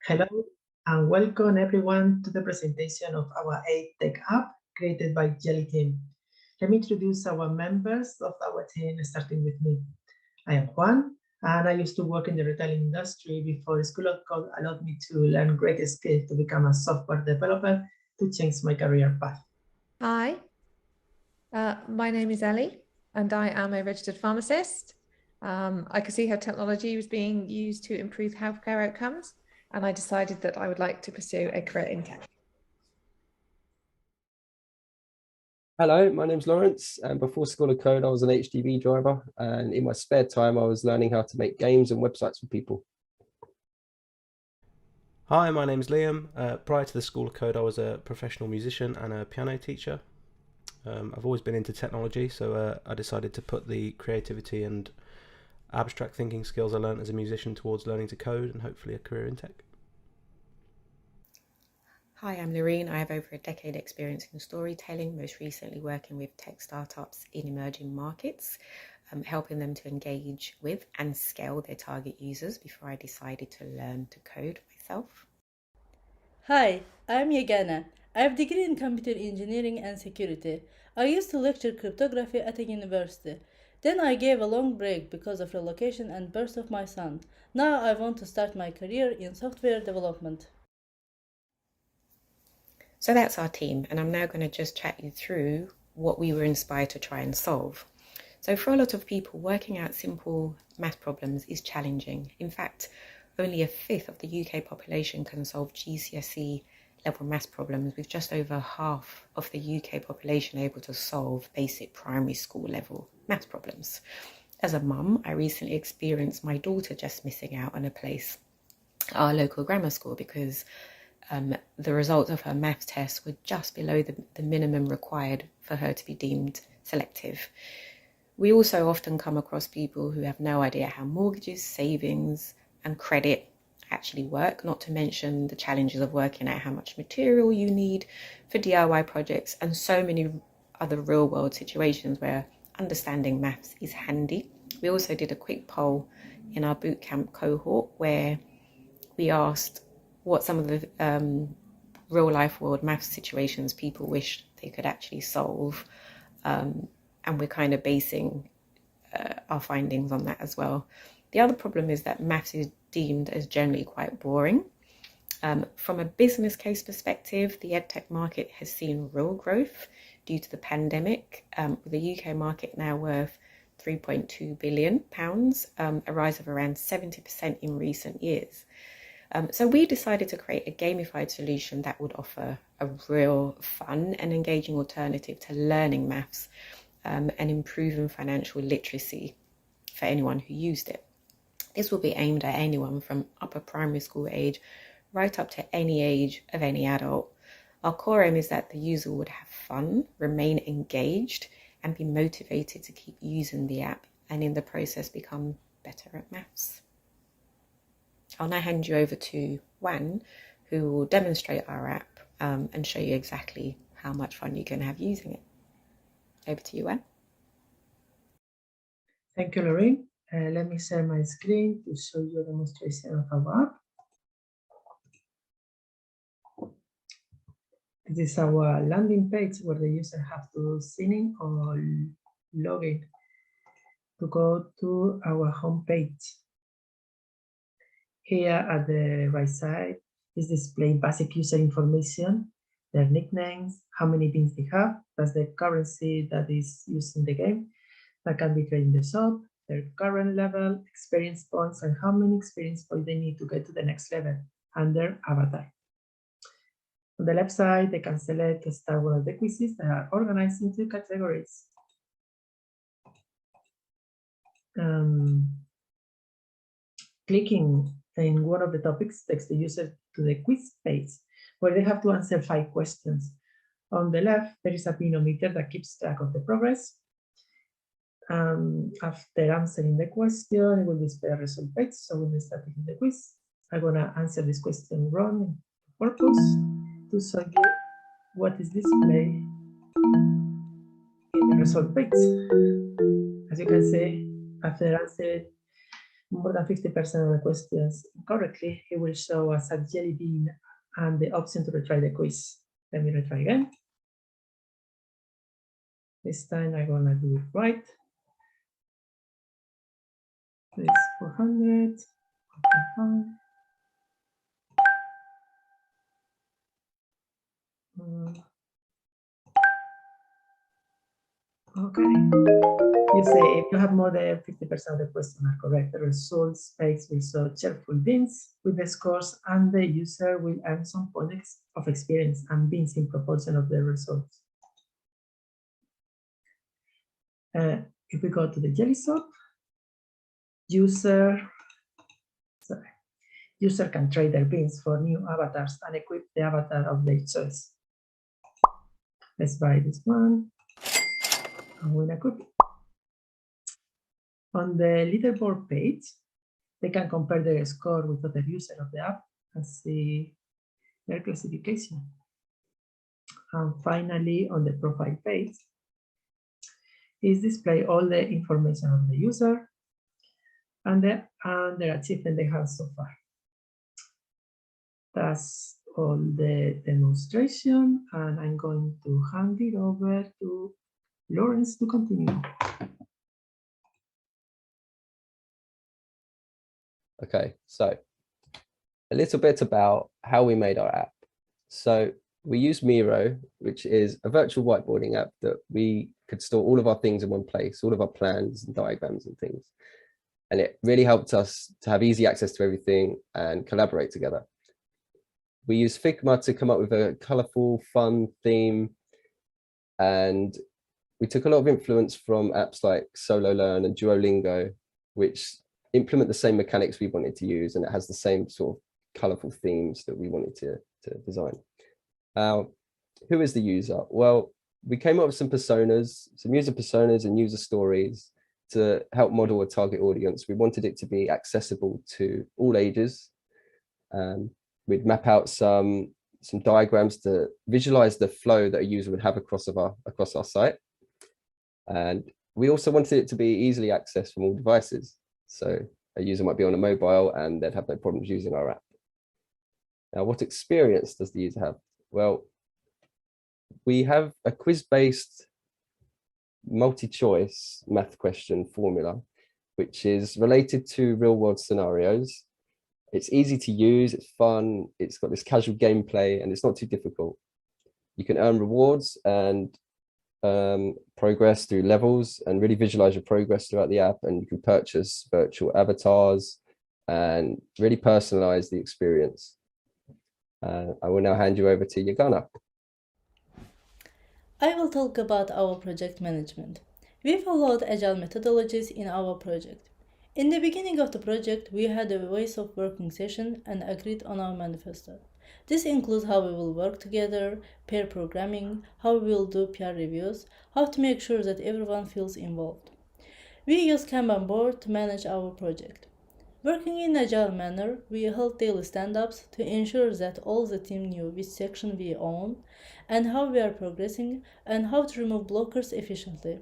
Hello and welcome everyone to the presentation of our 8 Tech app created by Jellly team. Let me introduce our members of our team, starting with me. I am Juan, and I used to work in the retail industry before School of Code allowed me to learn great skills to become a software developer to change my career path. Hi, my name is Ellie, and I am a registered pharmacist. I could see how technology was being used to improve healthcare outcomes, and I decided that I would like to pursue a career in tech. Hello, my name's Laurence, and before School of Code, I was an HGV driver, and in my spare time, I was learning how to make games and websites for people. Hi, my name's Liam. Prior to the School of Code, I was a professional musician and a piano teacher. I've always been into technology, so I decided to put the creativity and abstract thinking skills I learned as a musician towards learning to code and hopefully a career in tech. Hi, I'm Loreen. I have over a decade experience in storytelling, most recently working with tech startups in emerging markets, helping them to engage with and scale their target users before I decided to learn to code myself. Hi, I'm Yegana. I have a degree in computer engineering and security. I used to lecture cryptography at a university. Then I gave a long break because of relocation and birth of my son. Now I want to start my career in software development. So that's our team, and I'm now going to just chat you through what we were inspired to try and solve. So for a lot of people, working out simple math problems is challenging. In fact, only a fifth of the UK population can solve GCSE level math problems, with just over half of the UK population able to solve basic primary school level math problems. As a mum, I recently experienced my daughter just missing out on a place at our local grammar school because the results of her maths test were just below the minimum required for her to be deemed selective. We also often come across people who have no idea how mortgages, savings, and credit actually work, not to mention the challenges of working out how much material you need for DIY projects and so many other real-world situations where understanding maths is handy. We also did a quick poll in our bootcamp cohort where we asked what some of the real-life world maths situations people wish they could actually solve. And we're kind of basing our findings on that as well. The other problem is that maths is deemed as generally quite boring. From a business case perspective, the edtech market has seen real growth due to the pandemic, with the UK market now worth £3.2 billion, a rise of around 70% in recent years. So we decided to create a gamified solution that would offer a real fun and engaging alternative to learning maths and improving financial literacy for anyone who used it. This will be aimed at anyone from upper primary school age right up to any age of any adult. Our core aim is that the user would have fun, remain engaged, and be motivated to keep using the app and in the process become better at maths. I'll now hand you over to Juan, who will demonstrate our app and show you exactly how much fun you can have using it. Over to you, Juan. Thank you, Loreen. Let me share my screen to show you a demonstration of our app. This is our landing page where the user have to sign in or log in to go to our home page. Here at the right side is displayed basic user information, their nicknames, how many beans they have, that's the currency that is used in the game, that can be traded in the shop, their current level, experience points, and how many experience points they need to get to the next level, and their avatar. On the left side, they can select to start one of the quizzes that are organized into categories. Clicking in one of the topics takes the user to the quiz page, where they have to answer 5 questions. On the left, there is a pinometer that keeps track of the progress. After answering the question, it will display a result page. So when we start taking the quiz, I'm gonna answer this question wrong on purpose to show you what is displayed in the result page. As you can see, after answering more than 50% of the questions correctly, it will show us a jelly bean and the option to retry the quiz. Let me retry again. This time I'm gonna do it right. It's 400. Okay. You say if you have more than 50% of the questions are correct, the results page will show cheerful beans with the scores, and the user will earn some points of experience and beans in proportion of the results. If we go to the Jellly shop, user can trade their beans for new avatars and equip the avatar of their choice. Let's buy this one and we'll equip it. On the leaderboard page, they can compare their score with other users of the app and see their classification. And finally, on the profile page, is display all the information of the user and their achievement they have so far. That's all the demonstration, and I'm going to hand it over to Laurence to continue. Okay, so a little bit about how we made our app. So we use Miro, which is a virtual whiteboarding app that we could store all of our things in one place, all of our plans and diagrams and things. And it really helped us to have easy access to everything and collaborate together. We use Figma to come up with a colorful, fun theme. And we took a lot of influence from apps like Solo Learn and Duolingo, which implement the same mechanics we wanted to use, and it has the same sort of colorful themes that we wanted to design. Who is the user? Well, we came up with some personas, some user personas and user stories to help model a target audience. We wanted it to be accessible to all ages. We'd map out some diagrams to visualize the flow that a user would have across our site. And we also wanted it to be easily accessed from all devices. So a user might be on a mobile and they'd have no problems using our app. Now, what experience does the user have? Well, we have a quiz-based multi-choice math question formula, which is related to real-world scenarios. It's easy to use, it's fun, it's got this casual gameplay, and it's not too difficult. You can earn rewards and progress through levels and really visualize your progress throughout the app, and you can purchase virtual avatars and really personalize the experience. I will now hand you over to Yegana. I will talk about our project management. We followed agile methodologies in our project. In the beginning of the project, we had a ways of working session and agreed on our manifesto. This includes how we will work together, pair programming, how we will do peer reviews, how to make sure that everyone feels involved. We use Kanban board to manage our project. Working in an agile manner, we held daily stand-ups to ensure that all the team knew which section we own and how we are progressing and how to remove blockers efficiently.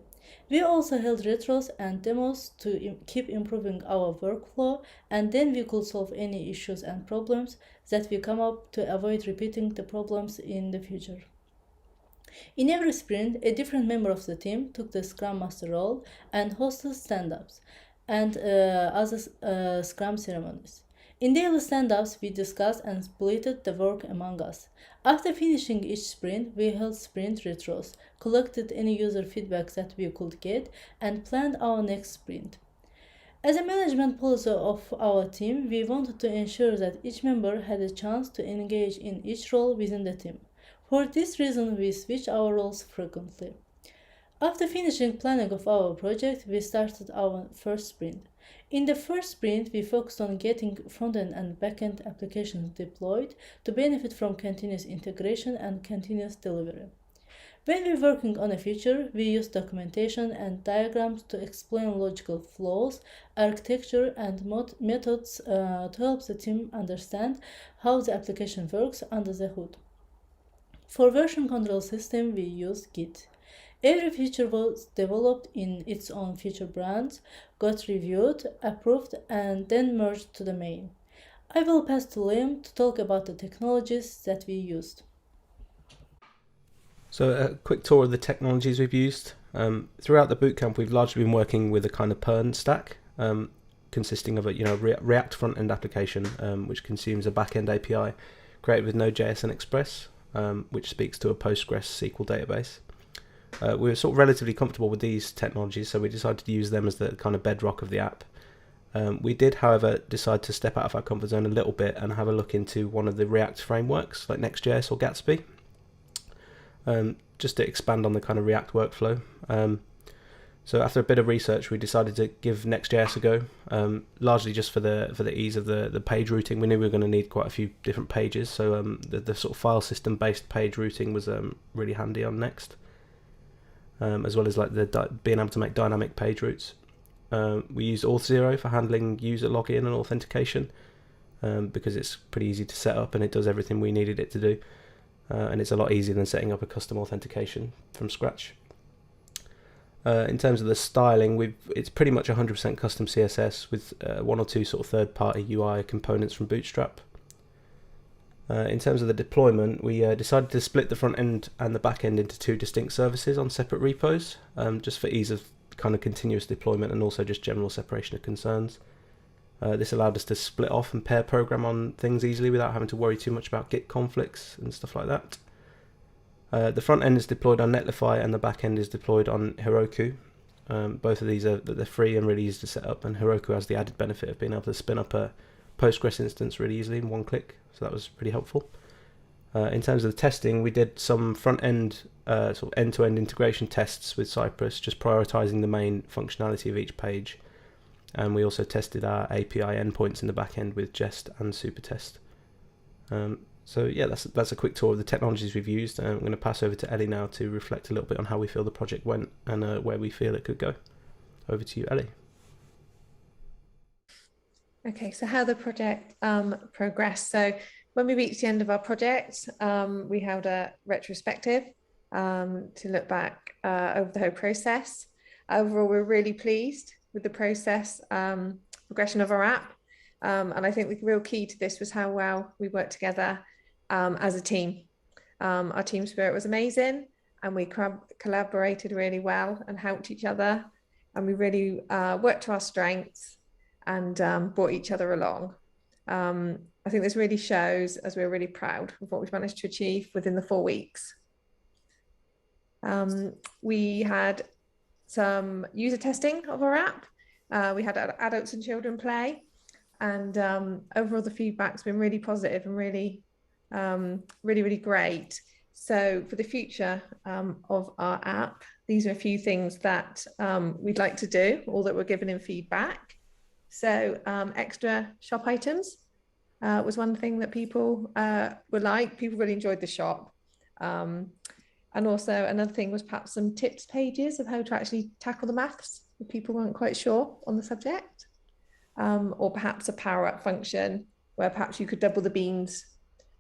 We also held retros and demos to keep improving our workflow, and then we could solve any issues and problems that we come up to avoid repeating the problems in the future. In every sprint, a different member of the team took the Scrum Master role and hosted stand-ups and other Scrum ceremonies. In daily stand-ups, we discussed and splitted the work among us. After finishing each sprint, we held sprint retros, collected any user feedback that we could get, and planned our next sprint. As a management policy of our team, we wanted to ensure that each member had a chance to engage in each role within the team. For this reason, we switched our roles frequently. After finishing planning of our project, we started our first sprint. In the first sprint, we focused on getting front-end and back-end applications deployed to benefit from continuous integration and continuous delivery. When we're working on a feature, we use documentation and diagrams to explain logical flows, architecture, and methods to help the team understand how the application works under the hood. For version control system, we use Git. Every feature was developed in its own feature branch, got reviewed, approved, and then merged to the main. I will pass to Liam to talk about the technologies that we used. So a quick tour of the technologies we've used. Throughout the bootcamp, we've largely been working with a kind of Pern stack, consisting of a React front-end application, which consumes a back-end API created with Node.js and Express, which speaks to a Postgres SQL database. We were sort of relatively comfortable with these technologies, so we decided to use them as the kind of bedrock of the app. We did, however, decide to step out of our comfort zone a little bit and have a look into one of the React frameworks, like Next.js or Gatsby, just to expand on the kind of React workflow. So after a bit of research, we decided to give Next.js a go, largely just for the ease of the page routing. We knew we were going to need quite a few different pages, so the sort of file system based page routing was really handy on Next, as well as like being able to make dynamic page routes. We used Auth0 for handling user login and authentication, because it's pretty easy to set up and it does everything we needed it to do, and it's a lot easier than setting up a custom authentication from scratch. In terms of the styling, it's pretty much 100% custom CSS with one or two sort of third-party UI components from Bootstrap. In terms of the deployment, we decided to split the front end and the back end into two distinct services on separate repos, just for ease of kind of continuous deployment and also just general separation of concerns. This allowed us to split off and pair program on things easily without having to worry too much about Git conflicts and stuff like that. The front end is deployed on Netlify and the back end is deployed on Heroku. Both of these they're free and really easy to set up, and Heroku has the added benefit of being able to spin up a Postgres instance really easily in one click, so that was pretty helpful. In terms of the testing, we did some front end sort of end-to-end integration tests with Cypress, just prioritizing the main functionality of each page, and we also tested our API endpoints in the back end with Jest and Supertest. So yeah, that's a quick tour of the technologies we've used. I'm going to pass over to Ellie now to reflect a little bit on how we feel the project went and where we feel it could go. Over to you, Ellie. Okay, so how the project progressed. So when we reached the end of our project, we held a retrospective to look back over the whole process. Overall, we're really pleased with the process progression of our app. And I think the real key to this was how well we worked together as a team. Our team spirit was amazing, and we collaborated really well and helped each other, and we really worked to our strengths and brought each other along. I think this really shows, as we're really proud of what we've managed to achieve within the 4 weeks. We had some user testing of our app. We had adults and children play, and overall the feedback's been really positive and really great. So for the future of our app, these are a few things that we'd like to do, or that were given in feedback. So extra shop items was one thing that people were like. People really enjoyed the shop. And also another thing was perhaps some tips pages of how to actually tackle the maths if people weren't quite sure on the subject. Or perhaps a power up function where perhaps you could double the beans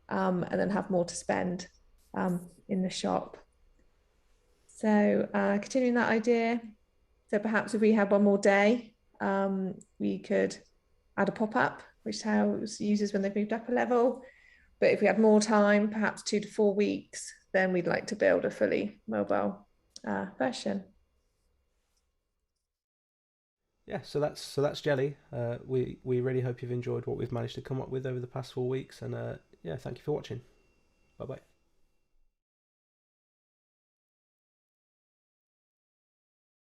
and then have more to spend in the shop. So continuing that idea, so perhaps if we had one more day, we could add a pop-up which tells users when they've moved up a level. But if we had more time, perhaps 2 to 4 weeks, then we'd like to build a fully mobile version. Yeah, so that's Jellly. We really hope you've enjoyed what we've managed to come up with over the past 4 weeks, and yeah, thank you for watching. Bye bye.